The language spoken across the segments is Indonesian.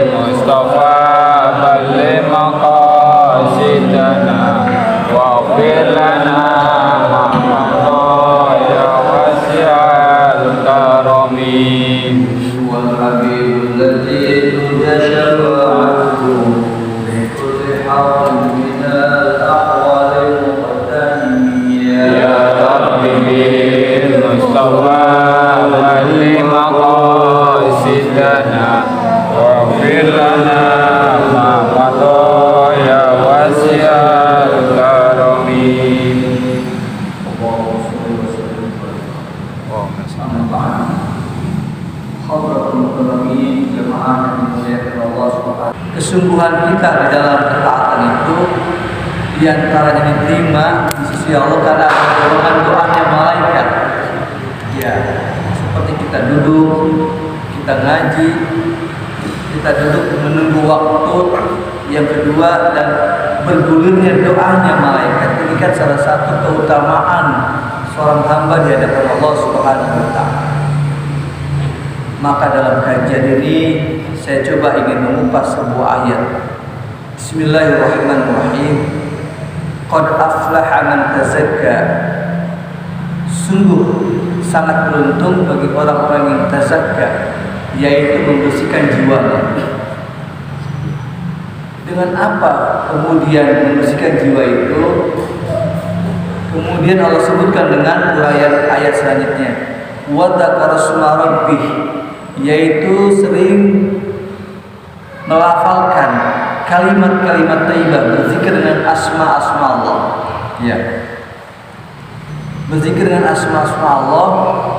Mustafa balli maqasidana waghfir lana ma ya wasi'al karami wal habibul ladzi tujashafa'atu bi kulli hawlin min al-aqwali muqaddamiyya ya rabbi Mustafa balli maqasidana waghfir lana ma ya wasi'al karami. Kesungguhan kita di dalam ketaatan itu diantaranya diterima di sisi Allah karena ada dorongan doanya malaikat. Ya, seperti kita duduk, kita ngaji, kita duduk menunggu waktu. Yang kedua, dan bergulirnya doanya malaikat. Ini kan salah satu keutamaan seorang hamba di hadapan Allah Subhanahu wa taala. Maka dalam kajian ini saya coba ingin mengupas sebuah ayat. Bismillahirrahmanirrahim. Qad aflaha man tazakka. Sungguh sangat beruntung bagi orang-orang yang tazakka, yaitu membersihkan jiwanya. Dengan apa kemudian membersihkan jiwa itu? Kemudian Allah sebutkan dengan uraian ayat selanjutnya. Wa dzakara isma rabbih, yaitu sering melafalkan kalimat-kalimat thayyibah, berzikir dengan asma-asma Allah. Ya. Berzikir dengan asma-asma Allah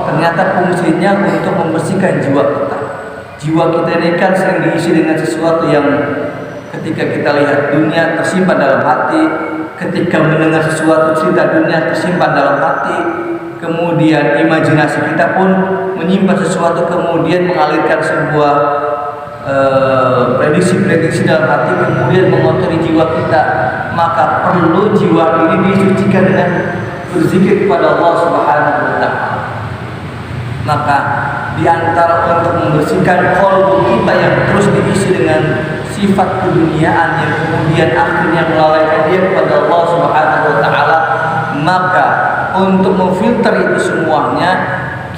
ternyata fungsinya untuk membersihkan jiwa kita. Jiwa kita ini kan sering diisi dengan sesuatu yang ketika kita lihat dunia tersimpan dalam hati, ketika mendengar sesuatu cerita dunia tersimpan dalam hati, kemudian imajinasi kita pun menyimpan sesuatu, kemudian mengalirkan sebuah prediksi-prediksi dalam hati, kemudian mengotori jiwa kita. Maka perlu jiwa ini disucikan dengan berzikir kepada Allah Subhanahu wa taala. Maka di antara untuk membersihkan qalbu kita yang terus diisi dengan sifat keduniaan yang kemudian akhirnya melalaikan dia kepada Allah Subhanahu wa taala, maka untuk memfilter itu semuanya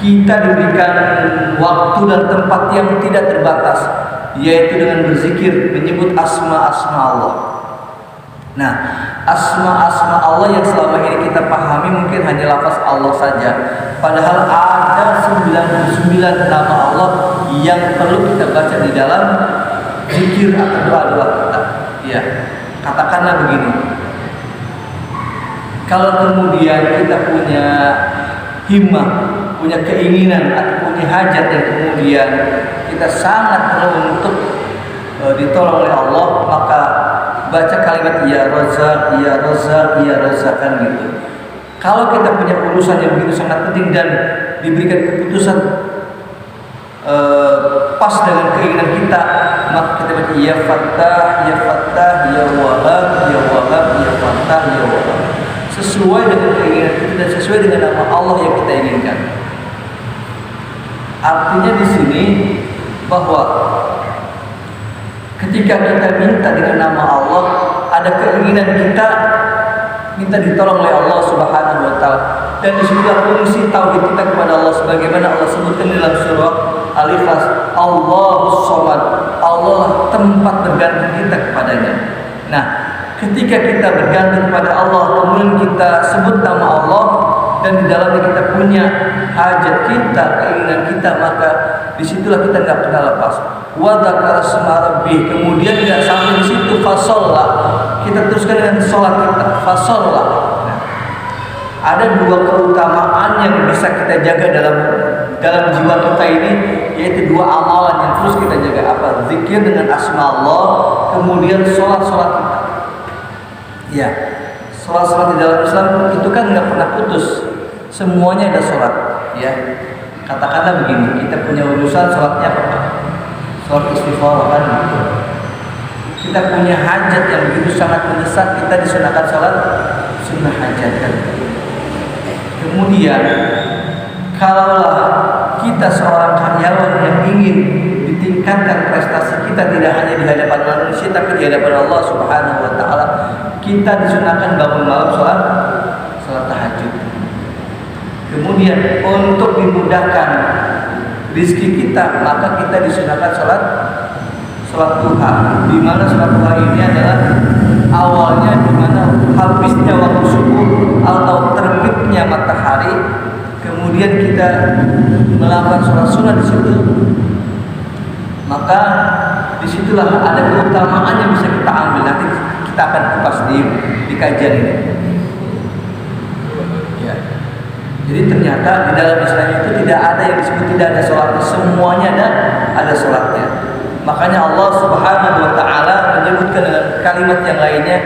kita diberikan waktu dan tempat yang tidak terbatas, yaitu dengan berzikir, menyebut asma-asma Allah. Nah, asma-asma Allah yang selama ini kita pahami mungkin hanya lafaz Allah saja, padahal ada 99 nama Allah yang perlu kita baca di dalam zikir atau doa-doa kita. Ya, katakanlah begini. Kalau kemudian kita punya himmah, punya keinginan atau punya hajat yang kemudian kita sangat perlu untuk ditolong oleh Allah, maka baca kalimat ya Razzaq, ya Razzaq, ya Razzaq, kan gitu. Kalau kita punya urusan yang begitu sangat penting dan diberikan keputusan pas dengan keinginan kita, maka kita baca ya Fattah, ya Fattah, ya Wahhab, ya Wahhab, ya Fattah, ya Wahhab, sesuai dengan keinginan kita dan sesuai dengan nama Allah yang kita inginkan. Artinya di sini bahwa ketika kita minta dengan nama Allah, ada keinginan kita minta ditolong oleh Allah Subhanahu wa taala. Dan di situ fungsi tauhid kita kepada Allah, sebagaimana Allah sebutkan dalam surah Al-Ikhlas, Allahus Shomad, Allah tempat bergantung kita kepadanya. Nah, ketika kita bergantung kepada Allah, kemudian kita sebut nama Allah dan di dalamnya kita punya hajat kita, keinginan kita, maka disitulah kita nggak pernah lepas. Wa dzakara isma rabbih, kemudian tidak sampai di situ fashollah, kita teruskan dengan sholat kita, fashollah. Nah, ada dua keutamaan yang bisa kita jaga dalam jiwa kita ini, yaitu dua amalan yang terus kita jaga. Apa? Zikir dengan asma Allah, kemudian sholat kita. Ya, sholat di dalam Islam itu kan nggak pernah putus, semuanya ada sholat. Ya, katakanlah begini, kita punya urusan sholatnya apa? Sholat istikharah, kan gitu. Kita punya hajat yang begitu sangat mendesak, kita disunahkan sholat sunnah hajat, kan. Kemudian kalaulah kita seorang karyawan yang ingin ditingkatkan prestasi kita tidak hanya di hadapan manusia tapi di hadapan Allah Subhanahu wa taala. Kita disunahkan bangun malam salat tahajud. Kemudian untuk dimudahkan rezeki kita, maka kita disunahkan salat duha. Di mana salat duha ini adalah awalnya di mana habisnya waktu subuh atau terbitnya matahari, kemudian kita melakukan sholat sunnah di situ, maka disitulah ada keutamaan yang bisa kita ambil. Nanti kita akan kupas di kajian ini. Ya. Jadi ternyata di dalam Islam itu tidak ada yang disebut tidak ada sholatnya, semuanya ada sholatnya. Makanya Allah Subhanahu wa taala menyebutkan dengan kalimat yang lainnya,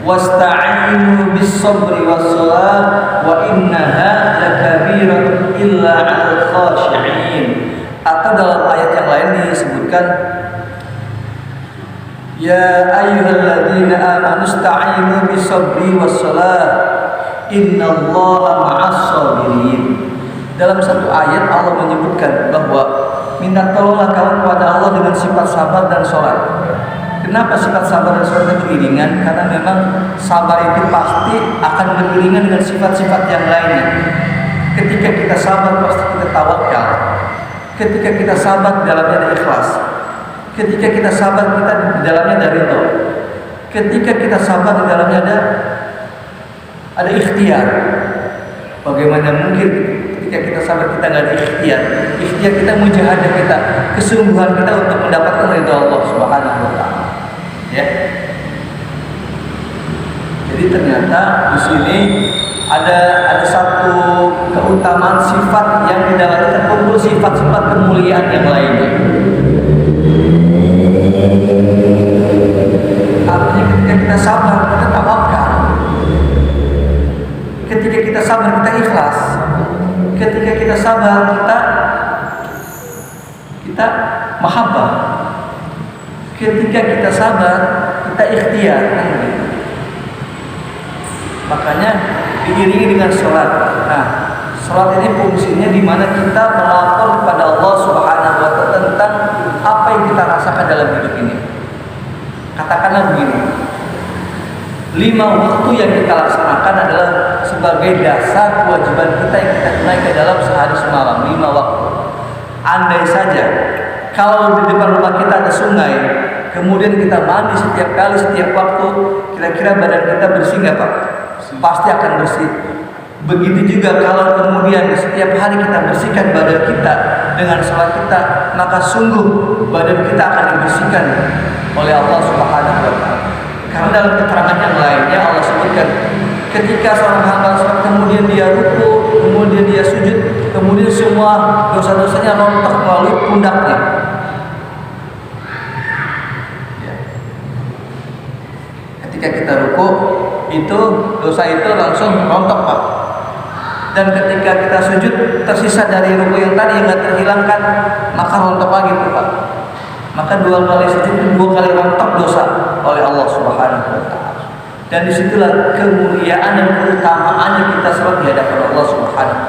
wasta'inu bis-sabri was-shalah wa innaha lakabiratun illa 'alal khashi'in. Atau dalam ayat yang lain disebutkan, ya ayyuhalladzina amanu ista'inu bis-sabri was-shalah innallaha ma'as-sabirin. Dalam satu ayat Allah menyebutkan bahwa minta tolonglah kamu kepada Allah dengan sifat sabar dan sholat. Kenapa sifat sabar dan sholat itu beriringan? Karena memang sabar itu pasti akan beriringan dengan sifat-sifat yang lainnya. Ketika kita sabar pasti kita tawakal. Ketika kita sabar di dalamnya ada ikhlas. Ketika kita sabar kita di dalamnya ada ridho. Ketika kita sabar di dalamnya ada ikhtiar. Bagaimana mungkin ketika kita sabar kita nggak ada ikhtiar? Ikhtiar kita, mujahadah kita, kesungguhan kita untuk mendapatkan ridho Allah Subhanahu wa taala. Ya. Jadi ternyata di sini ada satu keutamaan sifat yang di dalamnya terkumpul sifat-sifat kemuliaan yang lainnya. Artinya ketika kita sabar kita tawakal. Ketika kita sabar kita ikhlas. Ketika kita sabar kita mahabbah. Ketika kita sabar kita ikhtiar. Makanya diiringi dengan sholat. Nah, sholat ini fungsinya di mana kita melapor kepada Allah Subhanahu wa taala tentang apa yang kita rasakan dalam hidup ini. Katakanlah begini, 5 waktu yang kita laksanakan adalah sebagai dasar kewajiban kita yang kita tunaikan dalam sehari semalam, 5 waktu. Andai saja kalau di depan rumah kita ada sungai, kemudian kita mandi setiap kali, setiap waktu, kira-kira badan kita bersih nggak Pak? Pasti akan bersih. Begitu juga kalau kemudian setiap hari kita bersihkan badan kita dengan sholat kita, maka sungguh badan kita akan dibersihkan oleh Allah Subhanahu wa taala. Karena dalam keterangan yang lainnya Allah sebutkan, ketika seorang hamba sholat kemudian dia ruku, kemudian dia sujud, kemudian semua dosa-dosanya rontok melalui pundaknya. Ketika kita ruku, itu dosa itu langsung rontok Pak. Dan ketika kita sujud, tersisa dari ruku yang tadi yang tidak terhilangkan, maka rontok lagi tuh Pak. Maka 2 kali sujud, 2 kali rontok dosa oleh Allah Subhanahu wa taala. Dan disitulah kemuliaan dan keutamaannya kita sholat di hadapan Allah Subhanahu.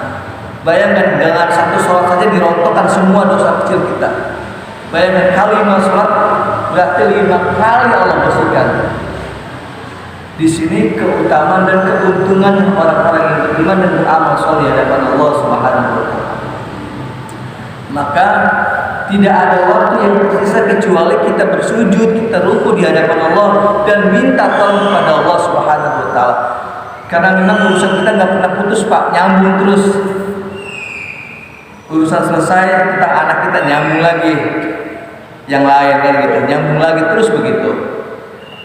Bayangkan dengan satu sholat saja dirontokkan semua dosa kecil kita. Bayangkan kali 5 sholat berarti 5 kali Allah bersihkan. Di sini keutamaan dan keuntungan orang-orang yang beriman dan beramal saleh di hadapan Allah Subhanahu wa taala. Maka tidak ada waktu yang tersisa kecuali kita bersujud, kita ruku di hadapan Allah dan minta tolong kepada Allah Subhanahu wa taala. Karena memang urusan kita nggak pernah putus Pak, nyambung terus. Urusan selesai, kita anak kita nyambung lagi, yang lain kan gitu, nyambung lagi terus begitu.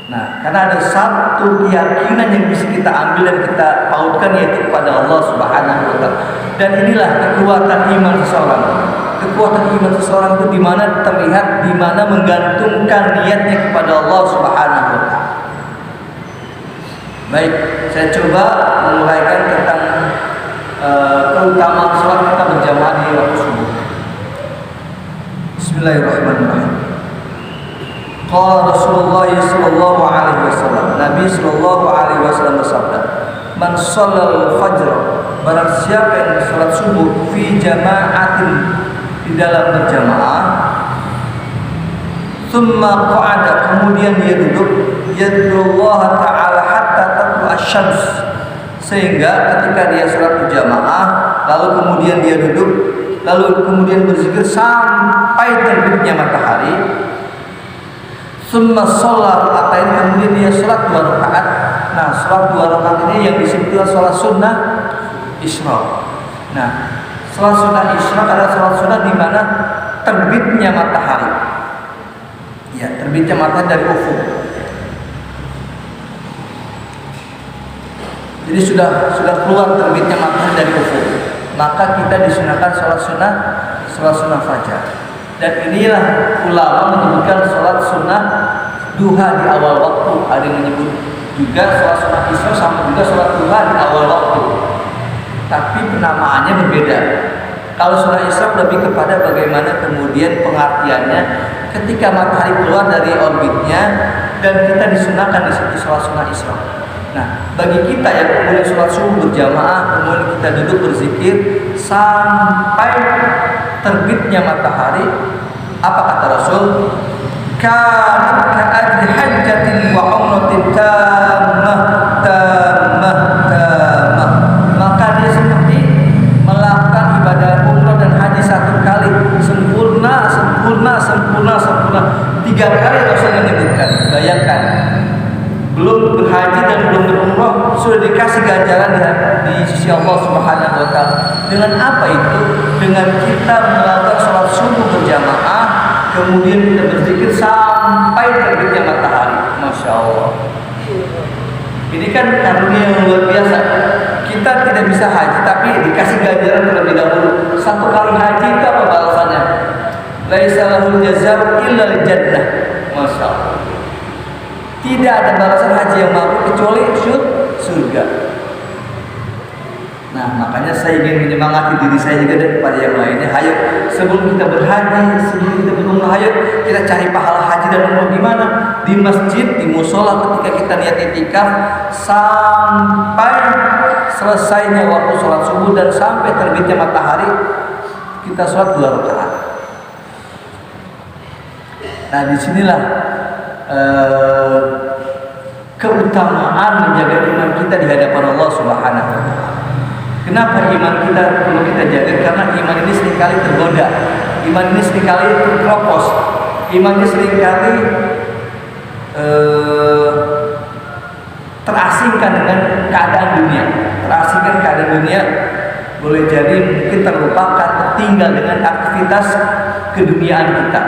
Nah, karena ada satu keyakinan yang bisa kita ambil dan kita pautkan, yaitu kepada Allah Subhanahu wa taala. Dan inilah kekuatan iman seseorang. Kekuatan iman seseorang itu di mana terlihat, di mana menggantungkan niatnya kepada Allah Subhanahu wa taala. Baik, saya coba menguraikan tentang keutamaan salat kita berjamaah di waktu subuh. Bismillahirrahmanirrahim. Qala Rasulullah sallallahu alaihi wasallam, Nabi sallallahu alaihi wasallam bersabda, "Man shallal fajr," barang siapa yang salat subuh fi jama'atin, di dalam berjamaah, Tsumma qa'ada, kemudian dia duduk, yadullah ta'ala hatta tatlu asy-syams, sehingga ketika dia sholat berjamaah lalu kemudian dia duduk, lalu kemudian berzikir sampai terbitnya matahari. Tsumma shalla raka'atain, kemudian dia sholat 2 rakaat. Nah, sholat 2 rakaat ini yang disebut sholat sunnah Isra. Nah, sholat sunnah Isra adalah sholat sunnah di mana terbitnya matahari. Ya, terbitnya matahari dari ufuk. Jadi sudah keluar terbitnya matahari dari ufuk, maka kita disunahkan sholat sunnah fajar. Dan inilah ulama menyebutkan sholat sunnah duha di awal waktu. Ada yang menyebut juga sholat sunnah isya sama juga sholat duha di awal waktu. Tapi penamaannya berbeda. Kalau sunnah isya lebih kepada bagaimana kemudian pengertiannya ketika matahari keluar dari orbitnya, dan kita disunahkan di situ sholat sunnah isya. Nah, bagi kita yang kemudian sholat subuh berjamaah, kemudian kita duduk berzikir sampai terbitnya matahari, apa kata Rasul? Kanat ka'ajli hajjatin wa umratin tammah. Maka dia seperti melakukan ibadah umrah dan haji 1 kali sempurna. 3 kali Rasul menyebutkan. Bayangkan, belum berhaji dan belum berumrah sudah dikasih ganjaran di sisi Allah Subhanahu wa taala. Dengan apa itu? Dengan kita melakukan sholat subuh berjamaah, kemudian kita berzikir sampai terbitnya matahari. Masya Allah. Ini kan karunia yang luar biasa. Kita tidak bisa haji tapi dikasih ganjaran terlebih dahulu. 1 kali haji itu apa balasannya? Laisa lahul jazaa'u illa al-jannah. Masya Allah. Tidak ada balasan haji yang mabrur kecuali surga. Nah, makanya saya ingin menyemangati diri saya juga dan kepada yang lainnya. Hayo, sebelum kita berhaji, sebelum kita berumrah, hayo kita cari pahala haji dan umrah di mana? Di masjid, di musola ketika kita niat itikaf sampai selesainya waktu sholat subuh dan sampai terbitnya matahari kita sholat 2 rakaat. Nah, disinilah keutamaan menjaga iman kita di hadapan Allah Subhanahu wa taala. Kenapa iman kita perlu kita jaga? Karena iman ini seringkali tergoda, iman ini seringkali terkeropos, iman ini seringkali terasingkan dengan keadaan dunia. Terasingkan keadaan dunia, boleh jadi mungkin terlupakan, tertinggal dengan aktivitas keduniaan kita.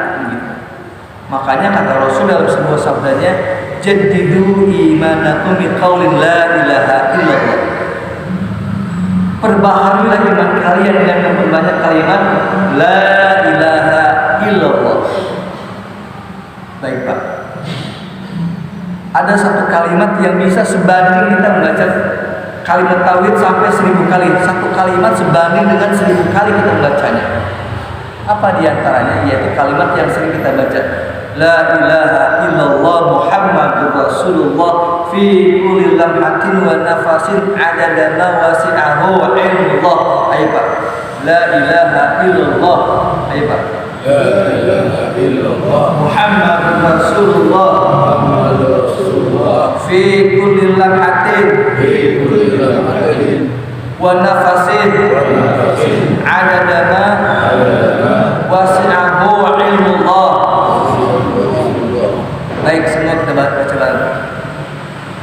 Makanya kata Rasul dalam sebuah sabdanya, jaddidu imanakum biqaulin la ilaha illallah. Perbaharilah iman kalian dengan memperbanyak kalimat la ilaha illallah. Baik Pak, ada 1 kalimat yang bisa sebanding kita membaca kalimat tauhid sampai 1000 kali. 1 kalimat sebanding dengan 1000 kali kita membacanya. Apa diantaranya? Yaitu kalimat yang sering kita baca, la ilaha illallah Muhammadur Rasulullah fi kulli lamhatin wa nafasin adada ma wasi'ahu ilmullah. Ayo Pak, la ilaha illallah. Ayo Pak, la ilaha illallah Muhammadur Rasulullah fi kulli lamhatin wa nafasin adada ma wasi'ahu ilmullah. Baik, semua kita baca bareng.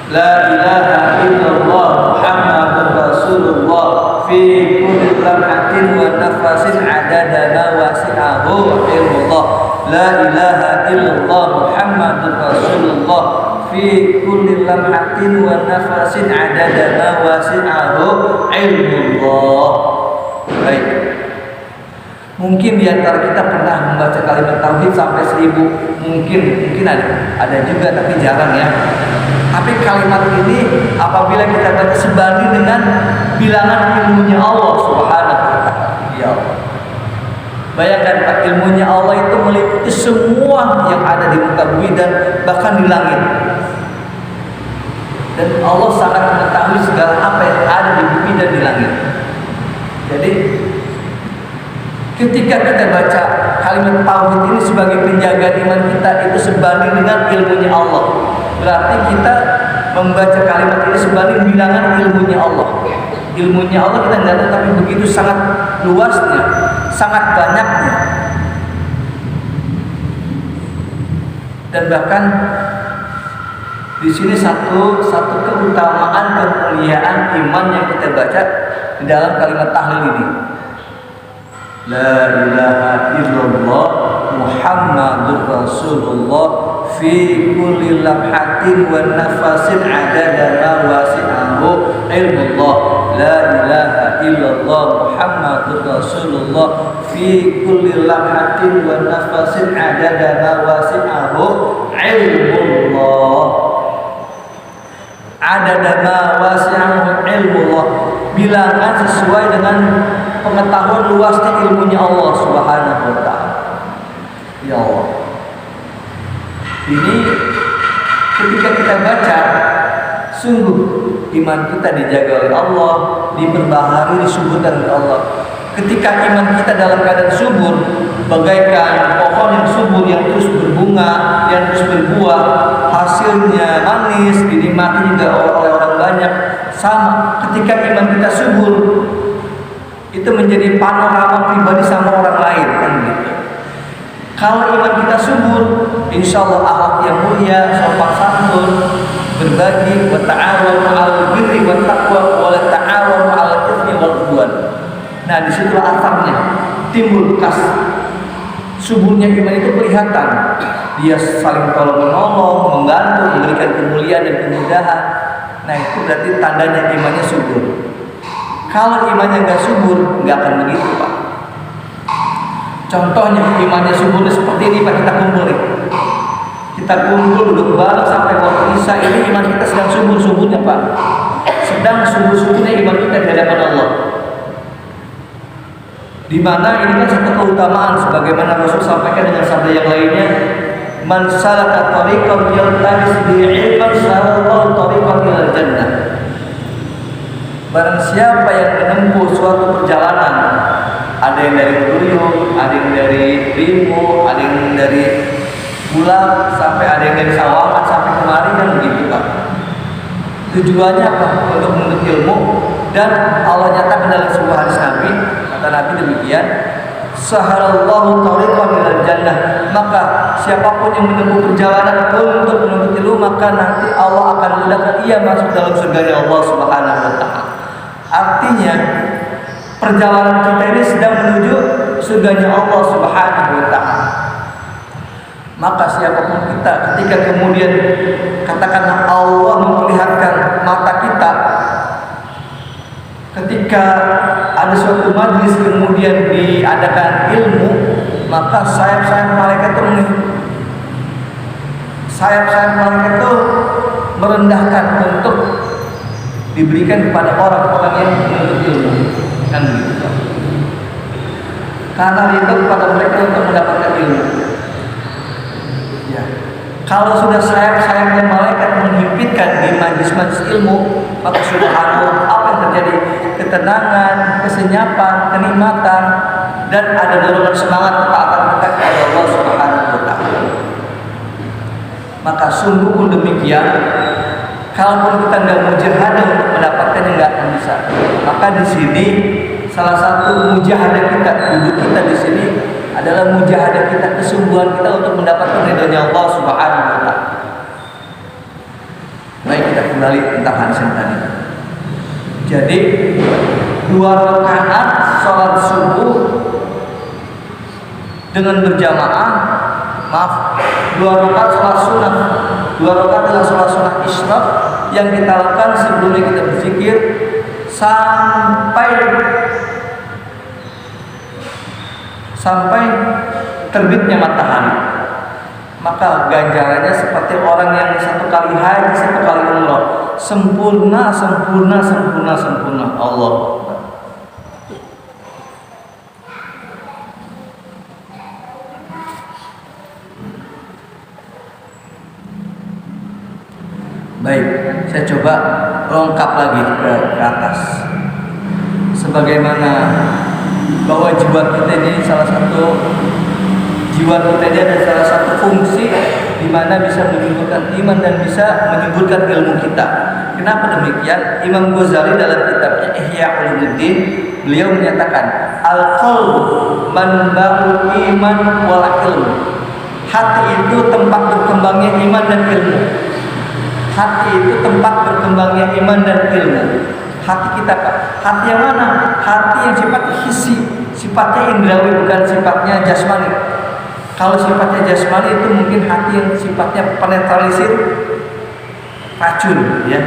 La ilaha illallah Muhammadur Rasulullah fi kulli lamhatin wa nafasin adada ma wasi'ahu ilmullah. La ilaha illallah Muhammadur Rasulullah fi kulli lamhatin wa nafasin adada ma wasi'ahu ilmullah. Baik. Mungkin di antara kita pernah membaca kalimat tauhid sampai 1000, mungkin ada juga tapi jarang ya. Tapi kalimat ini apabila kita baca sebanding dengan bilangan ilmunya Allah Subhanahu wa taala. Ya Allah. Bayangkan Pak, ilmunya Allah itu meliputi semua yang ada di muka bumi dan bahkan di langit. Dan Allah sangat mengetahui segala apa yang ada di bumi dan di langit. Jadi ketika kita baca kalimat tauhid ini sebagai penjaga iman kita itu sebanding dengan ilmunya Allah. Berarti kita membaca kalimat ini sebanding bilangan ilmunya Allah. Ilmunya Allah kita tidak tahu, tapi begitu sangat luasnya, sangat banyaknya. Dan bahkan di sini satu keutamaan kemuliaan iman yang kita baca di dalam kalimat tahlil ini. La ilaha illallah Muhammadur Rasulullah fi kulli lamhatin wa nafasin adada ma wasi'ahu ilmullah. La ilaha illallah Muhammadur Rasulullah fi kulli lamhatin wa nafasin adada ma wasi'ahu ilmullah. Adada ma wasi'ahu ilmullah, bilangan sesuai dengan pengetahuan luasnya ilmunya Allah Subhanahu wa taala. Ya Allah. Ini ketika kita baca, sungguh iman kita dijaga oleh Allah, diperbaharui, disuburkan oleh Allah. Ketika iman kita dalam keadaan subur, bagaikan pohon yang subur yang terus berbunga, yang terus berbuah, hasilnya manis, dinikmati juga oleh orang banyak. Sama, ketika iman kita subur, itu menjadi panorama pribadi sama orang lain, kan gitu. Kalau iman kita subur, insya Allah akhlak yang mulia, sopan santun, berbagi, wa ta'awun 'alal birri wat taqwa wa la ta'awun 'alal itsmi wal 'udwan. Nah, disitulah asarnya timbul bekas suburnya iman itu kelihatan. Dia saling tolong menolong, membantu, memberikan kemuliaan dan kemudahan. Nah, itu berarti tandanya imannya subur. Kalau imannya nggak subur, nggak akan begitu, Pak. Contohnya imannya suburnya seperti ini, Pak. Kita kumpul nih. Kita kumpul duduk bareng sampai waktu Isya, ini iman kita sedang subur-suburnya, Pak. Sedang subur-suburnya iman kita di hadapan Allah. Di mana ini kan satu keutamaan sebagaimana Rasul sampaikan dengan sabda yang lainnya, man salaka tariqan yaltamis bihi ilman salallahu tariqan ilal jannah. Barang siapa yang menempuh suatu perjalanan, ada yang dari Duyung, ada yang dari Bimo, ada yang dari Bulak, sampai ada yang dari Sawangan sampai kemari, kan begitu, Pak. Tujuannya apa? Untuk menuntut ilmu. Dan Allah nyatakan dalam sebuah hadis Nabi, kata Nabi demikian, sahalallahu tariqan ilal jannah. Maka siapapun yang menempuh perjalanan untuk menuntut ilmu, maka nanti Allah akan mudahkan ia masuk dalam surga Allah Subhanahu wa taala. Artinya perjalanan kita ini sedang menuju surganya Allah Subhanahu wa taala. Maka siapapun kita, ketika kemudian katakanlah Allah memperlihatkan mata kita, ketika ada suatu majlis kemudian diadakan ilmu, maka sayap-sayap malaikat itu merendahkan untuk diberikan kepada orang-orang yang menuntut ilmu, kan gitu. Karena itu kepada mereka untuk mendapatkan ilmu. Ya. Kalau sudah sayap-sayapnya malaikat menghimpitkan di majlis-majlis ilmu, maka subhanallah, apa yang terjadi? Ketenangan, kesenyapan, kenikmatan, dan ada dorongan semangat ketaatan kita kepada Allah Subhanahu wa taala. Maka sungguh pun demikian, kalaupun kita tidak mujahadah untuk mendapatkannya, nggak akan bisa. Maka di sini salah satu mujahadah kita, duduk kita di sini adalah mujahadah kita, kesungguhan kita untuk mendapatkan ridhonya Allah Subhanahu wa taala. Baik, kita kembali tentang hadis yang tadi. Jadi 2 rakaat sholat subuh dengan berjamaah, 2 rakaat sholat sunnah, 2 rakaat adalah sholat sunnah isyraq yang kita lakukan sebelumnya kita berzikir sampai terbitnya matahari. Maka ganjarannya seperti orang yang 1 kali haji, 1 kali umrah, sempurna Allah. Baik, saya coba lengkap lagi ke atas. Sebagaimana bahwa jiwa kita ini salah satu jiwa kita ini ada salah satu fungsi di mana bisa menyuburkan iman dan bisa menyuburkan ilmu kita. Kenapa demikian? Imam Ghazali dalam kitabnya Ihya Ulumuddin beliau menyatakan al-qalbu manba'ul iman wal ilm. Hati itu tempat berkembangnya iman dan ilmu. Hati itu tempat berkembangnya iman dan ilmu. Hati kita, Pak. Hati yang mana? Hati yang sifatnya hissi, sifatnya indrawi, bukan sifatnya jasmani. Kalau sifatnya jasmani itu mungkin hati yang sifatnya penetralisir racun, ya.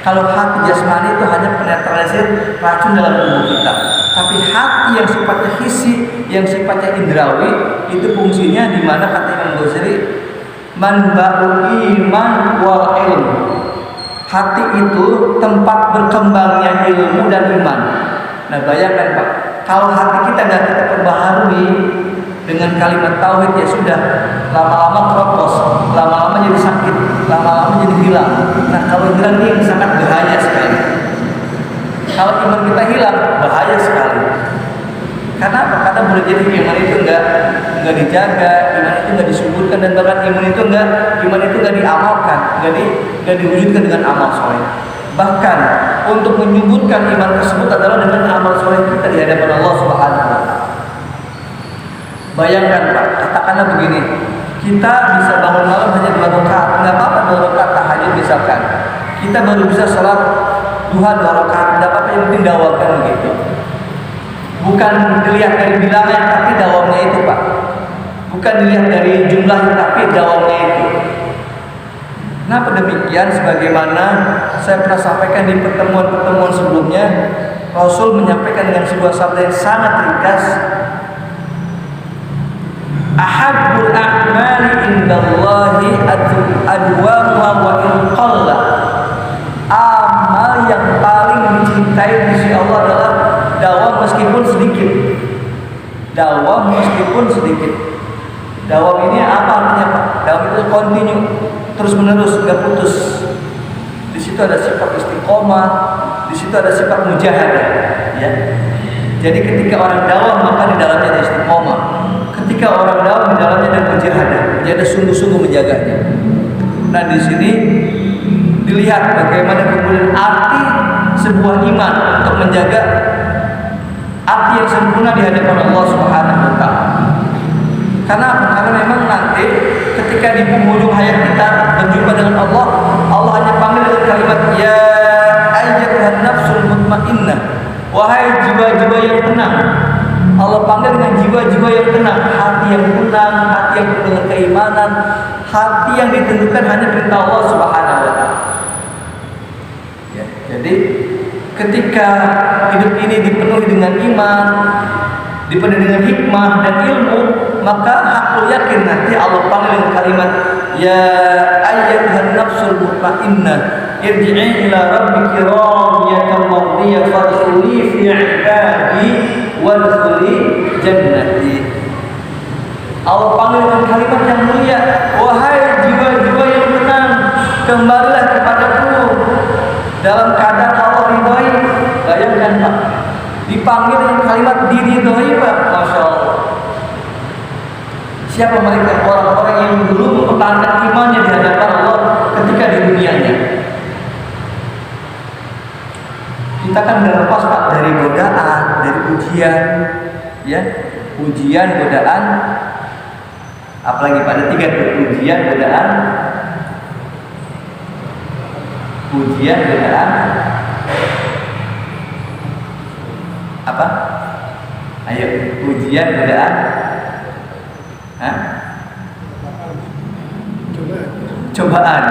Kalau hati jasmani itu hanya penetralisir racun dalam tubuh kita. Tapi hati yang sifatnya hissi, yang sifatnya indrawi, itu fungsinya di mana kata Imam Ghazali, manba'ul iman wal ilm. Hati itu tempat berkembangnya ilmu dan iman. Nah, bayangkan Pak, kalau hati kita nggak kita perbaharui dengan kalimat tauhid, ya sudah, lama-lama keropos, lama-lama jadi sakit, lama-lama jadi hilang. Nah, kalau hilang ini sangat bahaya sekali. Kalau iman kita hilang, bahaya sekali. Karena apa? Karena boleh jadi iman itu enggak dijaga, iman itu enggak disuburkan, dan bahkan iman itu enggak diamalkan, enggak diwujudkan dengan amal soleh. Bahkan untuk menyuburkan iman tersebut adalah dengan amal soleh kita di hadapan Allah Subhanahu wa taala. Bayangkan Pak, katakanlah begini, kita bisa bangun malam hanya 2 rakaat, enggak apa-apa 2 rakaat tahajud misalkan. Kita baru bisa sholat duha 2 rakaat, enggak apa-apa, yang penting dawamkan begitu. Bukan dilihat dari bilangan, tapi dawamnya itu Pak. Bukan dilihat dari jumlahnya, tapi dawamnya itu. Kenapa demikian? Sebagaimana saya pernah sampaikan di pertemuan-pertemuan sebelumnya, Rasul menyampaikan dengan sebuah sabda yang sangat ringkas. Ahabbul a'mali indallahi adwamuha wa in qalla. Amal yang paling dicintai di sisi Allah adalah dawam meskipun sedikit. Dawam meskipun sedikit. Dawam ini apa artinya Pak? Dawam itu continue, terus menerus, nggak putus. Di situ ada sifat istiqomah, di situ ada sifat mujahadah, ya. Jadi ketika orang dawam maka di dalamnya ada istiqomah. Ketika orang dawam di dalamnya ada mujahadah, dia ada sungguh-sungguh menjaganya. Nah, di sini dilihat bagaimana kemudian arti sebuah iman untuk menjaga arti yang sempurna di hadapan Allah Subhanahu wa taala. Karena memang nanti ketika di penghujung hayat kita berjumpa dengan Allah, Allah hanya panggil dengan kalimat ya ayyatuhan nafsul mutmainnah, wahai jiwa-jiwa yang tenang. Allah panggil dengan jiwa-jiwa yang tenang, hati yang tenang, hati yang penuh dengan keimanan, hati yang ditentukan hanya perintah Allah Subhanahu wa taala. Ya, jadi ketika hidup ini dipenuhi dengan iman, dipenuhi dengan hikmah dan ilmu, maka hakul yakin nanti Allah panggil dengan kalimat ya ayyatuhan nafsul mutmainnah irji'i ila rabbiki radiyatan mardiyah fadkhuli fi ibadi wadkhuli jannati. Allah panggil dengan kalimat yang mulia, wahai jiwa-jiwa yang tenang, kembalilah kepadaku dalam keadaan Allah ridhoi. Bayangkan Pak, dipanggil dengan kalimat diridhoi Pak, Masya Allah. Siapa mereka? Orang-orang yang dulu mempertahankan imannya di hadapan Allah ketika di dunianya. Kita kan udah lepas Pak dari godaan, dari ujian, ya, ujian, godaan, apalagi pada 3 ujian, godaan, apa? Ayo, ujian, godaan, cobaan.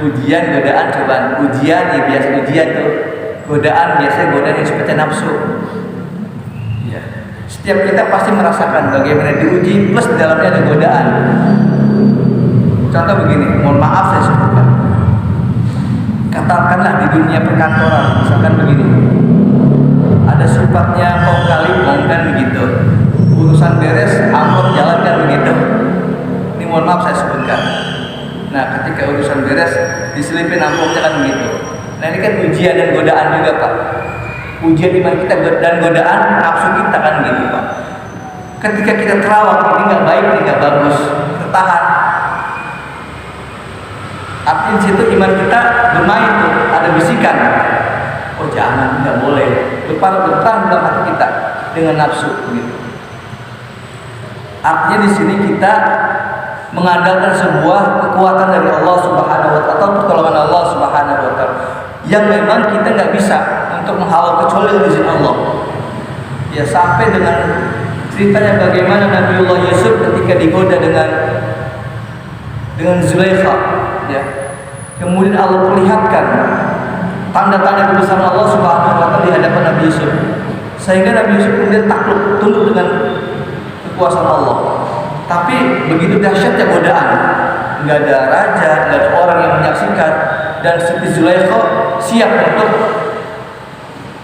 Ujian, godaan, cobaan. Ujian ya biasa ujian tuh. Godaan biasanya godaan yang seperti nafsu. Ya. Setiap kita pasti merasakan bagaimana diuji plus di dalamnya ada godaan. Contoh begini, mohon maaf saya sebutkan. Katakanlah di dunia perkantoran, misalkan begini. Ada sifatnya kong kali kong kan begitu. Urusan beres, amplop jalan kan begitu. Ini mohon maaf saya sebutkan. Nah, ketika urusan beres, diselipin amplopnya kan begitu. Nah, ini kan ujian dan godaan juga Pak. Ujian iman kita dan godaan nafsu kita kan gitu Pak. ketika kita terawat, ini nggak baik, ini nggak bagus, kita tahan. Artinya situ iman kita bermain tuh, ada bisikan. Oh jangan, nggak boleh. Berperang dalam hati kita dengan nafsu, gitu. Artinya di sini kita mengandalkan sebuah kekuatan dari Allah Subhanahu wa taala atau pertolongan Allah Subhanahu wa taala yang memang kita nggak bisa untuk menghalau kecuali dari izin Allah. Ya sampai dengan ceritanya bagaimana Nabiullah Yusuf ketika digoda dengan Zulaikha, ya. Kemudian Allah perlihatkan tanda-tanda kebesaran Allah Subhanahu wa taala di hadapan Nabi Yusuf. Sehingga Nabi Yusuf kemudian takluk, tunduk dengan kekuasaan Allah. Tapi begitu dahsyatnya godaan, nggak ada raja, nggak ada orang yang menyaksikan, dan Siti Zulaikha siap untuk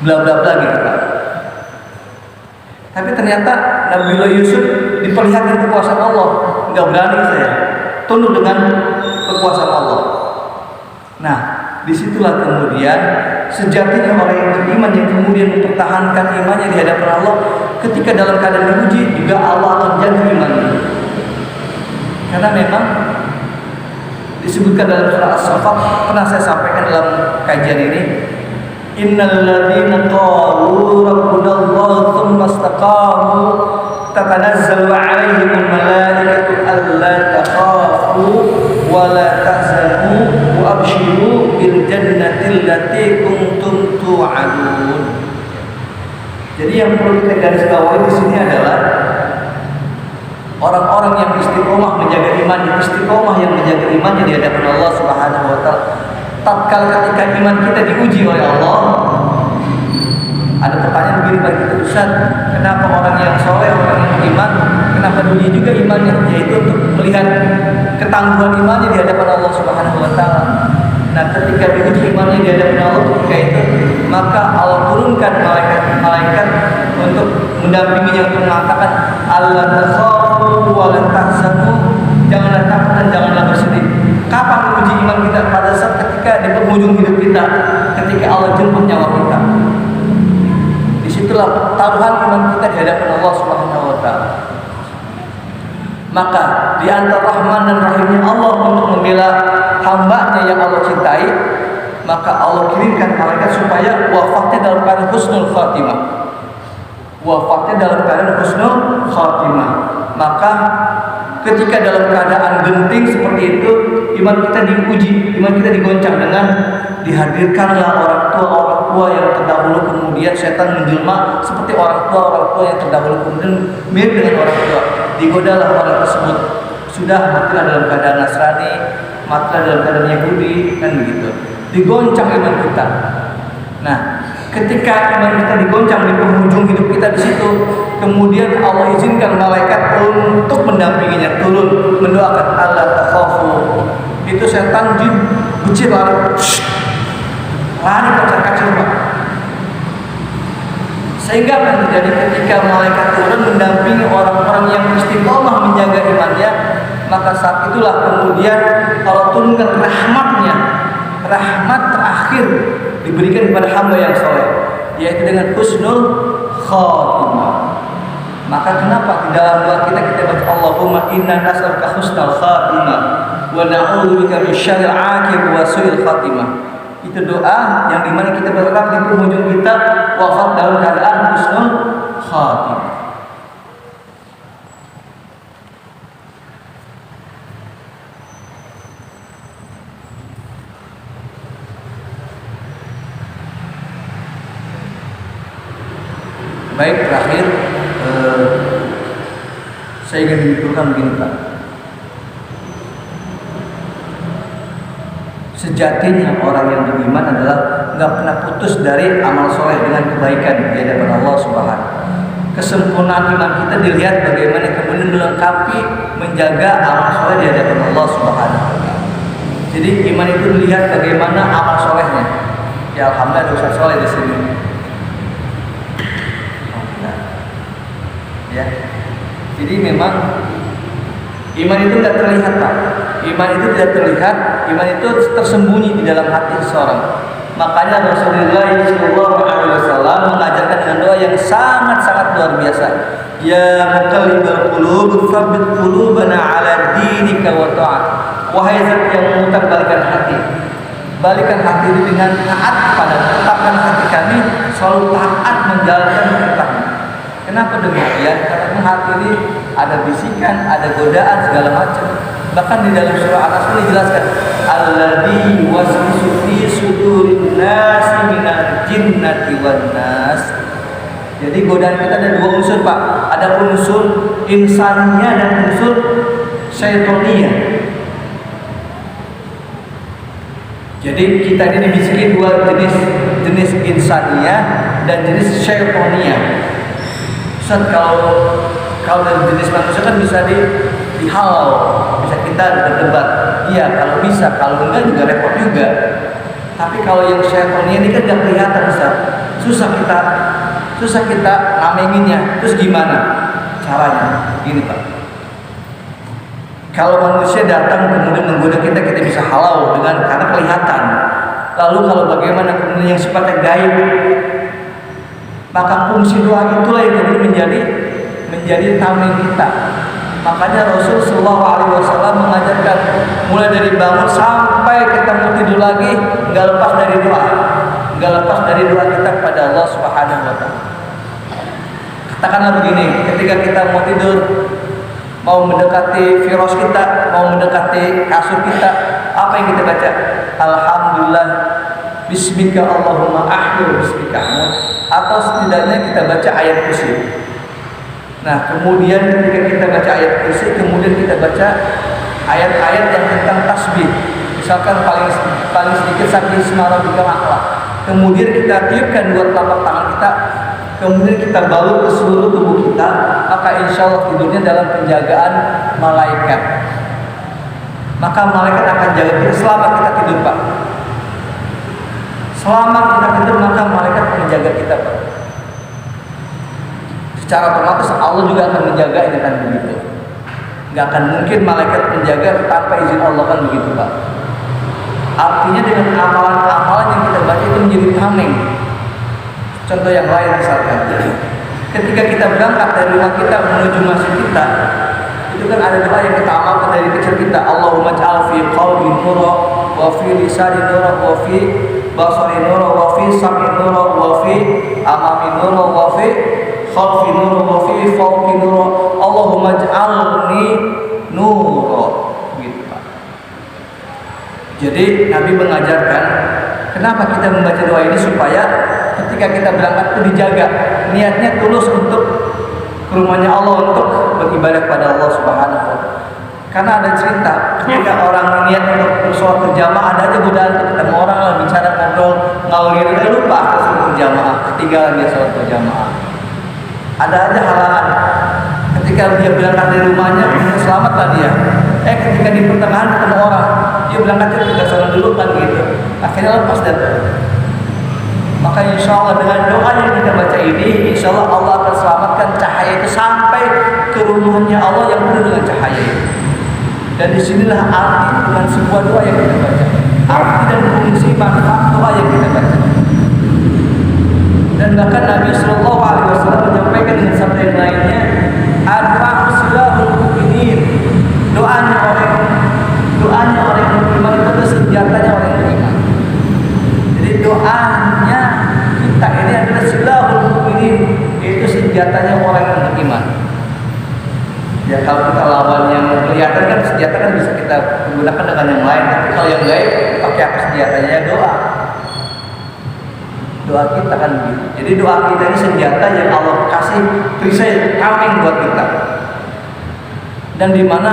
bla bla bla gitu kan. Tapi ternyata Nabiullah Yusuf diperlihatkan kekuasaan Allah, nggak berani saya tunduk dengan kekuasaan Allah. Nah, disitulah kemudian sejatinya orang yang beriman yang kemudian mempertahankan imannya di hadapan Allah, ketika dalam keadaan diuji juga Allah akan jaga imannya. Karena memang disebutkan dalam surah As-Saffat, pernah saya sampaikan dalam kajian ini, innal ladzina qalu rabbuna Allah tsumma istaqamu tatanazzalu 'alaihimul malaikatu alla takhafu wa la tahzanu wa abshiru bil jannati allati kuntum tu'adun. Jadi yang perlu kita garis bawahi di sini adalah orang-orang yang istiqomah menjaga imannya, istiqomah yang menjaga imannya di hadapan Allah Subhanahu wa taala. Tatkala ketika iman kita diuji oleh Allah, ada pertanyaan begini bagi kita, Ustaz, kenapa orang yang soleh, orang yang beriman, kenapa diuji juga imannya? Yaitu untuk melihat ketangguhan imannya di hadapan Allah Subhanahu wa taala. Nah, ketika diuji imannya di hadapan Allah ketika itu, maka Allah turunkan malaikat untuk mendampinginya, untuk mengatakan alla takhafu wa la tahzanu, janganlah takut dan janganlah bersedih. Kapan uji iman kita? Pada saat ketika di penghujung hidup kita, ketika Allah jemput nyawa kita. Disitulah taruhan iman kita di hadapan Allah Subhanahu wa taala. Maka di antara rahman dan rahimnya Allah untuk membela hambanya yang Allah cintai, maka Allah kirimkan malaikat supaya wafatnya dalam keadaan husnul khatimah. Wafatnya dalam keadaan husnul khatimah. Maka ketika dalam keadaan genting seperti itu, iman kita diuji, iman kita digoncang dengan dihadirkanlah orang tua yang terdahulu, kemudian setan menjelma seperti orang tua yang terdahulu, kemudian mirip dengan orang tua. Digodalah orang tersebut, sudah matilah dalam keadaan Nasrani, matilah dalam keadaan Yahudi, kan begitu. Digoncang iman kita. Nah, ketika iman kita digoncang di penghujung hidup kita di situ, kemudian Allah izinkan malaikat untuk mendampinginya turun mendoakan alla takhafu. Itu setan jin bucin lari kacar-kacir, Pak. Sehingga apa yang terjadi ketika malaikat turun mendampingi orang-orang yang istiqomah menjaga imannya, maka saat itulah kemudian Allah turunkan rahmatnya, rahmat terakhir diberikan kepada hamba yang soleh, yaitu dengan husnul khatimah. Maka kenapa di dalam doa kita baca Allahumma inna nas'aluka husnul khatimah wa na'udzubika min syarril 'aqibah wa su'il khatimah. Itu doa yang dimana kita berharap di penghujung kita wafat dalam keadaan husnul khatimah. Baik, terakhir saya ingin menunjukkan begini, Pak. Sejatinya orang yang beriman adalah nggak pernah putus dari amal soleh dengan kebaikan di hadapan Allah Subhanahu. Kesempurnaan iman kita dilihat bagaimana kemudian melengkapi menjaga amal soleh di hadapan Allah Subhanahu. Jadi iman itu dilihat bagaimana amal solehnya. Ya alhamdulillah ada Ustaz soleh di sini. Ya, jadi memang iman itu tidak terlihat, Pak. Iman itu tidak terlihat, iman itu tersembunyi di dalam hati seseorang. Makanya Rasulullah SAW mengajarkan dengan doa yang sangat-sangat luar biasa. Ya muqallibal qulub, tsabbit qulubana ala dinika wa ta'at. Wahai zat yang memutar balikan hati, balikan hati dengan taat kepada, tetapkan hati kami selalu taat menjalankan perintahmu. Kenapa demikian? Karena hati ini ada bisikan, ada godaan segala macam. Bahkan di dalam surah An-Nas ini dijelaskan, alladzi waswisu fi sudurin nasi minal jinnati wan nas. Jadi godaan kita ada dua unsur, Pak. Ada unsur insania dan unsur syaitonia. Jadi kita ini dibisiki dua jenis insania dan jenis syaitonia. Ustaz, kalau dari jenis manusia kan bisa dihalau, bisa kita berdebat. Iya, kalau bisa, kalau enggak juga repot juga. Tapi kalau yang syaitonia ini kan nggak kelihatan, Ustaz. Susah kita ngamenginnya. Terus gimana caranya? Gini, Pak. Kalau manusia datang kemudian menggoda kita bisa halau karena kelihatan. Lalu kalau bagaimana kemudian yang sifatnya gaib? Maka fungsi doa itulah yang kemudian menjadi tameng kita. Makanya Rasul Shallallahu Alaihi Wasallam mengajarkan mulai dari bangun sampai kita mau tidur lagi nggak lepas dari doa, nggak lepas dari doa kita kepada Allah Subhanahu Wa Taala. Katakanlah begini, ketika kita mau tidur, mau mendekati firas kita, mau mendekati kasur kita, apa yang kita baca? Alhamdulillah, Bismika Allahumma ahyu bismika, atau setidaknya kita baca ayat kursi. Nah, kemudian ketika kita baca ayat kursi, kemudian kita baca ayat-ayat yang tentang tasbih. Misalkan paling sedikit sabbih isma rabbikal a'la. Kemudian kita tiupkan dua telapak tangan kita, kemudian kita balut ke seluruh tubuh kita, maka insya Allah tidurnya dalam penjagaan malaikat. Maka malaikat akan jaga kita selama kita tidur, Pak. Selama kita tidur maka malaikat menjaga kita, Pak. Secara otomatis Allah juga akan menjaga, ini kan begitu. Gak akan mungkin malaikat menjaga tanpa izin Allah, kan begitu, Pak. Artinya dengan amalan-amalan yang kita baca itu menjadi tameng. Contoh yang lain misalkan, ketika kita berangkat dari rumah kita menuju masjid kita, itu kan ada doa yang kita amalkan dari kecil kita. Allahumma ja'al fi qalbi nura wa fi lisani nura wa fi basari nura wa fi sam'i nura wa fi amami nura wa fi khalfi nura wa fi fawqi nura. Allahumma ja'alni nura. Gitu, Pak. Jadi Nabi mengajarkan kenapa kita membaca doa ini, supaya ketika kita berangkat itu dijaga niatnya tulus untuk ke rumahnya Allah, untuk beribadah kepada Allah Subhanahu wa Ta'ala. Karena ada cerita ketika orang niat untuk sholat berjamaah, ada aja godaan ketemu orang lah bicara ngobrol ngalor ngidul, lupa sholat berjamaah, ketinggalan dia sholat berjamaah. Ada aja halangan. Ketika dia berangkat dari rumahnya, selamat lah dia. Ketika di pertengahan ketemu orang, dia berangkat kita sholat dulu kan gitu. Akhirnya lepas dan maka insya Allah dengan doa yang kita baca ini, insya Allah Allah akan selamatkan cahaya itu sampai ke rumahnya Allah yang penuh dengan cahaya itu. Dan disinilah arti dengan sebuah doa yang kita baca, arti dan fungsi manfaat doa yang kita baca. Dan bahkan Nabi Shallallahu Alaihi Wasallam menyampaikan dengan sabda yang lainnya, ad'a silahul mu'minin, doanya orang yang beriman itu adalah senjatanya orang yang beriman. Jadi doanya kita ini adalah silahul mu'minin, yaitu senjatanya orang yang beriman. Ya kalau kita lawan yang kelihatan kan senjata kan bisa kita gunakan dengan yang lain. Tapi kalau yang gaib pakai apa senjatanya? Doa. Doa kita kan begitu. Jadi doa kita ini senjata yang Allah kasih perisai tameng buat kita. Dan di mana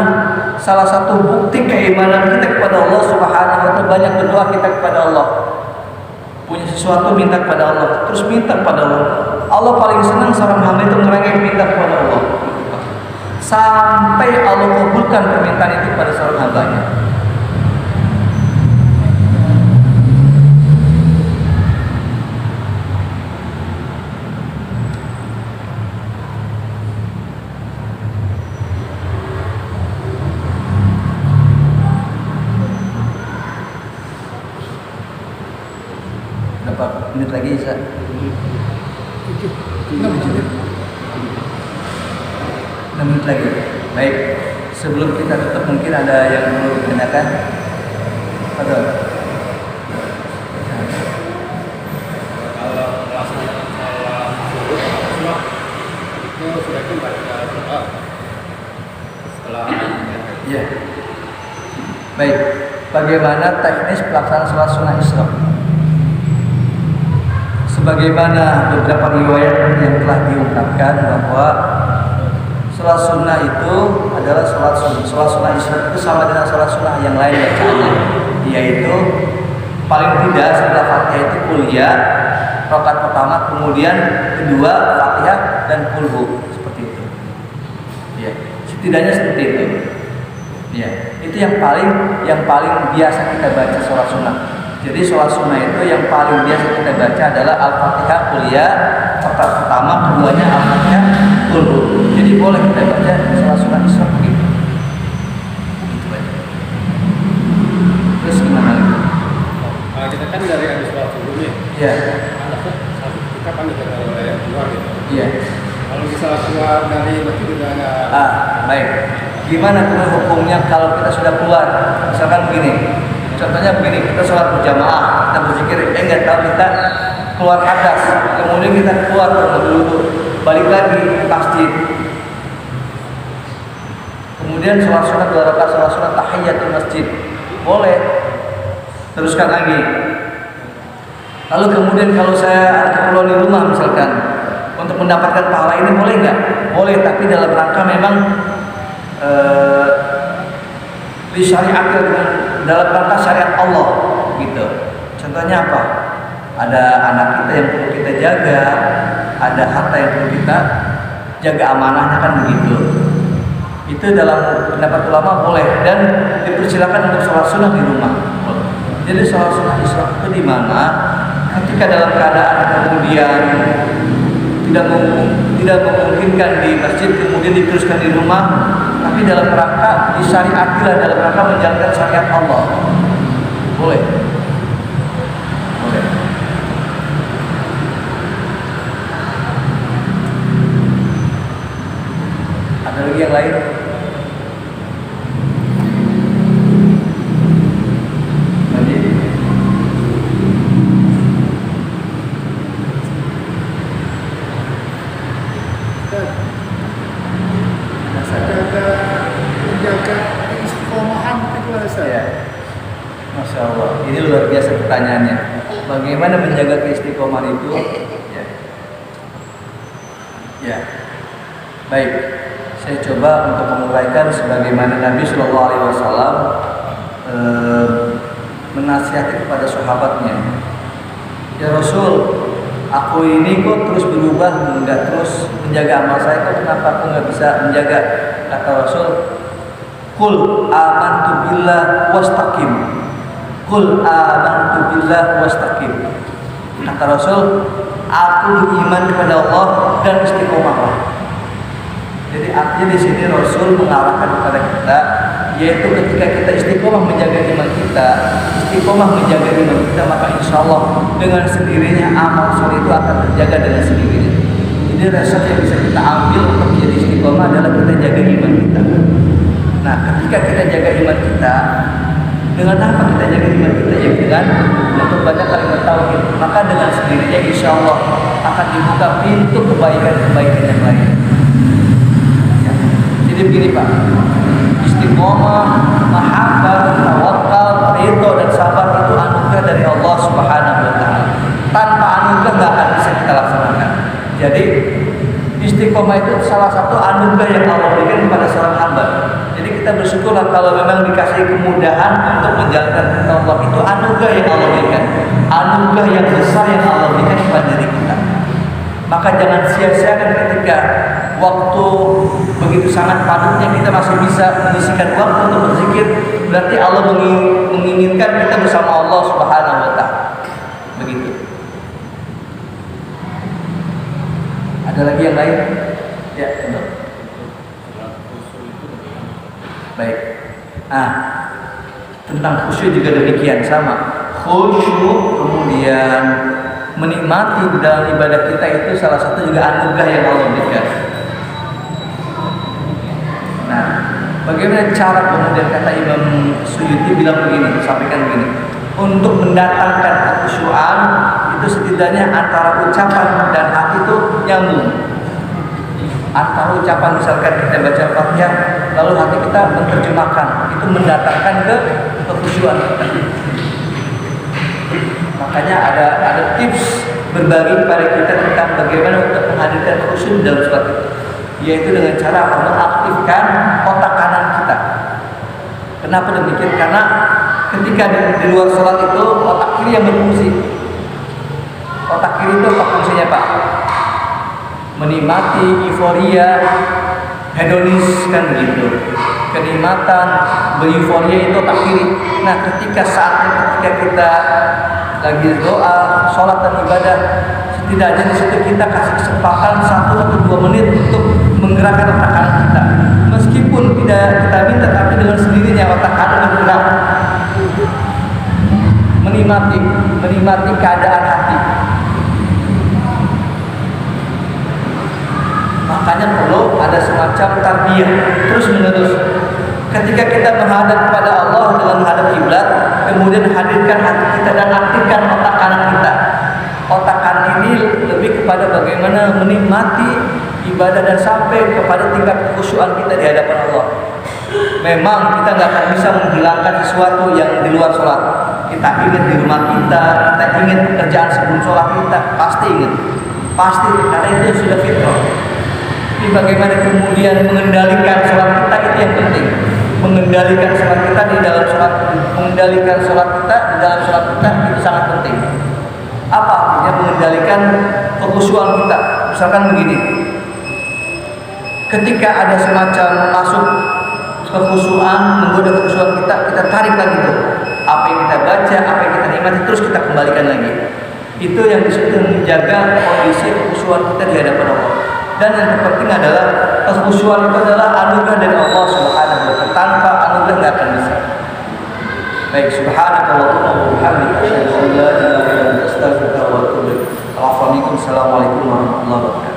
salah satu bukti keimanan kita kepada Allah Subhanahu wa Ta'ala, banyak berdoa kita kepada Allah. Punya sesuatu minta kepada Allah, terus minta kepada Allah. Allah paling senang seorang hamba itu ngerengek minta kepada Allah, sampai Allah kabulkan permintaan itu pada seorang hambanya. Berapa menit lagi Isa? 6 menit lagi. Baik. Sebelum kita tutup mungkin ada yang perlu ditanyakan. Padahal. Kalau melaksanakan sholat subuh itu sebaiknya baca doa setelah Ya. Baik. Bagaimana teknis pelaksanaan sholat sunnah Isra? Sebagaimana beberapa riwayat yang telah diungkapkan bahwa sholat sunnah itu adalah sholat sunnah Isra itu sama dengan sholat sunnah yang lain bacaannya, yaitu paling tidak setelah Fatihah itu kuliah rakaat pertama, kemudian kedua Fatihah dan kulhu, seperti itu. Ya, setidaknya seperti itu. Ya, itu yang paling biasa kita baca sholat sunnah. Jadi sholat sunnah itu yang paling biasa kita baca adalah Al-Fatihah kuliah rakaat pertama, keduanya Al-Fatihah kulhu. Jadi boleh kita baca sholat sunnah Isra begitu. Begitu aja. Terus gimana lagi? kita kan dari habis sholat subuh nih. Iya. Kita kan dari keluar gitu. Iya. Kalau misalnya keluar dari masjid udah nggak. Baik. Gimana hukumnya kalau kita sudah keluar? Misalkan begini. Contohnya begini, kita sholat berjamaah, kita berzikir, nggak tahu kita keluar hadas, kemudian kita keluar dulu, balik lagi ke masjid, kemudian sholat sunat 2 rakaat, sholat sunat tahiyatul masjid, boleh, teruskan lagi. Lalu kemudian kalau saya keluar di rumah misalkan, untuk mendapatkan pahala ini boleh nggak? Boleh, tapi dalam rangka memang di syariat, dalam rangka syariat Allah gitu. Contohnya apa? Ada anak kita yang perlu kita jaga, ada harta yang perlu kita jaga amanahnya, kan begitu. Itu dalam pendapat ulama boleh, dan dipersilakan untuk sholat sunnah di rumah. Jadi sholat sunnah Isra itu di mana ketika dalam keadaan kemudian tidak memungkinkan di masjid, kemudian diteruskan di rumah, tapi dalam rangka disyariatilah, dalam rangka menjalankan syariat Allah. Boleh. Boleh. Ada lagi yang lain? Masya Allah, ini luar biasa pertanyaannya. Bagaimana menjaga keistiqomahan itu? Ya, baik. Saya coba untuk menguraikan sebagaimana Nabi Shallallahu Alaihi Wasallam menasihati kepada sahabatnya. Ya Rasul, aku ini kok terus berubah, nggak terus menjaga amal saya, kok kenapa aku nggak bisa menjaga? Kata Rasul, Qul amantu billah wastaqim. Qul amantu billah wastaqim. Kata Rasul, aku beriman kepada Allah dan istiqomahlah. Jadi artinya di sini Rasul mengarahkan kepada kita, yaitu ketika kita istiqomah menjaga iman kita, istiqomah menjaga iman kita, maka insya Allah dengan sendirinya amal soleh itu akan terjaga dengan sendirinya. Jadi resep yang bisa kita ambil untuk menjadi istiqomah adalah kita jaga iman kita. Nah, ketika kita jaga iman kita, dengan apa kita jaga iman kita? Ya dengan memperbanyak kalimat tauhid. Maka dengan sendirinya insya Allah akan dibuka pintu kebaikan-kebaikan yang lain. Ya. Jadi begini Pak, istiqomah, mahabbah, tawakal, ridho dan sabar itu anugerah dari Allah Subhanahu wa Ta'ala. Tanpa anugerah nggak akan bisa kita laksanakan. Jadi istiqomah itu salah satu anugerah yang Allah berikan kepada seorang hamba. Jadi kita bersyukurlah kalau memang dikasih kemudahan untuk menjalankan perintah Allah, itu anugerah yang Allah berikan, anugerah yang besar yang Allah berikan kepada diri kita. Maka jangan sia-siakan ketika waktu begitu sangat padatnya kita masih bisa menyisihkan waktu untuk berzikir, berarti Allah menginginkan kita bersama Allah Subhanahu wa Ta'ala. Begitu. Ada lagi yang lain? Ya, betul. Baik. Tentang khusyuk juga demikian sama. Khusyuk kemudian menikmati dalam ibadah kita itu salah satu juga anugerah yang Allah berikan. Nah, bagaimana cara kemudian kata Imam Suyuti bilang begini, sampaikan begini, untuk mendatangkan kekhusyuan itu setidaknya antara ucapan dan hati itu nyambung. Antara ucapan misalkan kita baca Fatihah lalu hati kita menerjemahkan, itu mendatangkan kekhusyuan kita. Makanya ada tips berbagi kepada kita tentang bagaimana untuk menghadirkan khusyuk dalam sholat itu, yaitu dengan cara mengaktifkan otak kanan kita. Kenapa demikian? Karena ketika di luar sholat itu otak kiri yang berfungsi. Otak kiri itu apa fungsinya, Pak? Menikmati euforia, hedonis kan begitu. Kenikmatan, beruforia itu otak kiri. Nah, ketika kita lagi doa, sholat dan ibadah, setidaknya di situ kita kasih kesempatan 1 atau 2 menit untuk menggerakkan otak kanan kita. Meskipun tidak kita minta, tapi dengan sendirinya otak kanan bergerak, menikmati keadaan hati. Makanya perlu ada semacam tarbiyah terus menerus. Ketika kita menghadap kepada Allah dengan menghadap kiblat, kemudian hadirkan hati kita dan aktifkan otak kanan kita. Otak kanan ini lebih kepada bagaimana menikmati ibadah dan sampai kepada tingkat kekhusyuan kita di hadapan Allah. Memang kita nggak akan bisa menghilangkan sesuatu yang di luar sholat. Kita ingat di rumah kita ingat pekerjaan sebelum sholat kita, pasti ingat. Pasti, karena itu sudah fitrah. Tapi bagaimana kemudian mengendalikan sholat kita, itu yang penting. Mengendalikan sholat kita di dalam sholat, mengendalikan sholat kita di dalam sholat kita itu sangat penting. Apa artinya mengendalikan kekhusyuan kita? Misalkan begini, ketika ada semacam masuk kekhusyuan, menggoda kekhusyuan kita tarik lagi tuh. Apa yang kita baca, apa yang kita nikmati, terus kita kembalikan lagi. Itu yang disebut menjaga kondisi kekhusyuan kita di hadapan Allah. Dan yang terpenting adalah kekhusyuan itu adalah anugerah dari Allah Subhanahu wa taala. Tanpa anugerah tidak akan bisa. Baik, subhanakallahumma wa bihamdika asyhadu an la ilaha illa anta astaghfiruka wa atubu ilaik. Assalamualaikum warahmatullahi wabarakatuh.